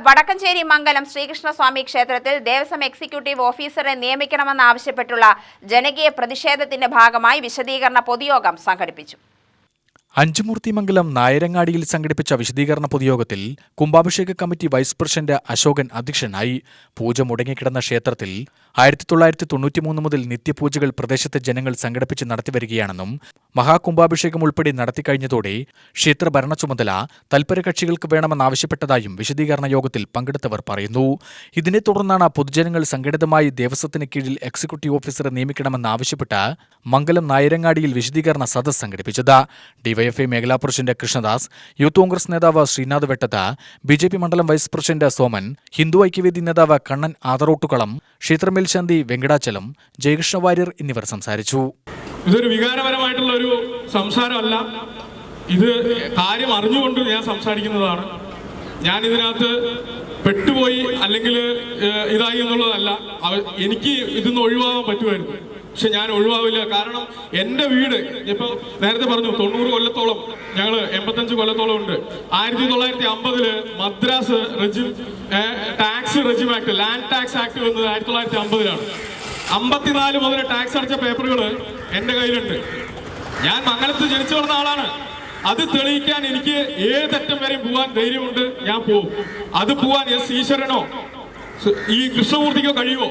വടക്കഞ്ചേരി മംഗലം ശ്രീകൃഷ്ണസ്വാമി ക്ഷേത്രത്തിൽ ദേവസ്വം എക്സിക്യൂട്ടീവ് ഓഫീസറെ നിയമിക്കണമെന്നാവശ്യപ്പെട്ടുള്ള ജനകീയ പ്രതിഷേധത്തിന്റെ ഭാഗമായി വിശദീകരണ പൊതുയോഗം സംഘടിപ്പിച്ചു. അഞ്ചുമൂർത്തിമംഗലം നായരങ്ങാടിയിൽ സംഘടിപ്പിച്ച വിശദീകരണ പൊതുയോഗത്തിൽ കുംഭാഭിഷേക കമ്മിറ്റി വൈസ് പ്രസിഡന്റ് അശോകൻ അധ്യക്ഷനായി. പൂജ മുടങ്ങിക്കിടന്ന ക്ഷേത്രത്തിൽ 1993 മുതൽ നിത്യപൂജകൾ പ്രദേശത്തെ ജനങ്ങൾ സംഘടിപ്പിച്ച് നടത്തിവരികയാണെന്നും മഹാകുംഭാഭിഷേകം ഉൾപ്പെടെ നടത്തിക്കഴിഞ്ഞതോടെ ക്ഷേത്ര ഭരണ ചുമതല തൽപരകക്ഷികൾക്ക് വേണമെന്നാവശ്യപ്പെട്ടതായും വിശദീകരണ യോഗത്തിൽ പങ്കെടുത്തവർ പറയുന്നു. ഇതിനെ തുടർന്നാണ് പൊതുജനങ്ങൾ സംഘടിതമായി ദേവസ്വത്തിന് കീഴിൽ എക്സിക്യൂട്ടീവ് ഓഫീസറെ നിയമിക്കണമെന്നാവശ്യപ്പെട്ട് മംഗലം നായരങ്ങാടിയിൽ വിശദീകരണ സദസ്സ് സംഘടിപ്പിച്ചത്. ഡിവൈഎഫ്ഐ മേഖലാ പ്രസിഡന്റ് കൃഷ്ണദാസ്, യൂത്ത് കോൺഗ്രസ് നേതാവ് ശ്രീനാഥ് വെട്ടത്ത്, ബിജെപി മണ്ഡലം വൈസ് പ്രസിഡന്റ് സോമൻ, ഹിന്ദു ഐക്യവേദി നേതാവ് കണ്ണൻ ആദറോട്ടുകളം, ക്ഷേത്രമേൽശാന്തി വെങ്കടാചലം, ജയകൃഷ്ണ വാര്യർ എന്നിവർ സംസാരിച്ചു. ഇതൊരു വികാരപരമായിട്ടുള്ള ഒരു സംസാരമല്ല, ഇത് കാര്യം അറിഞ്ഞുകൊണ്ട് ഞാൻ സംസാരിക്കുന്നതാണ്. ഞാൻ ഇതിനകത്ത് പെട്ടുപോയി അല്ലെങ്കിൽ ഇതായി എന്നുള്ളതല്ല. എനിക്ക് ഇതിന്ന് ഒഴിവാകാൻ പറ്റുമായിരുന്നു, പക്ഷെ ഞാൻ ഒഴിവാവില്ല. കാരണം എൻ്റെ വീട് ഇപ്പം നേരത്തെ പറഞ്ഞു 90 കൊല്ലത്തോളം, ഞങ്ങൾ 85 കൊല്ലത്തോളം ഉണ്ട്. 1950 Madras tax regime act, land tax act വന്നത് 1950 54 മുതൽ ടാക്സ് അടച്ച പേപ്പറുകൾ എൻ്റെ കയ്യിലുണ്ട്. ഞാൻ മംഗലത്ത് ജനിച്ചു വളർന്ന ആളാണ്. അത് തെളിയിക്കാൻ എനിക്ക് ഏതറ്റം വരെ പോകാൻ ധൈര്യമുണ്ട്, ഞാൻ പോവും. അത് പോവാൻ എസ് ഈശ്വരനോ ഈ കൃഷ്ണമൂർത്തിക്കോ കഴിയുമോ?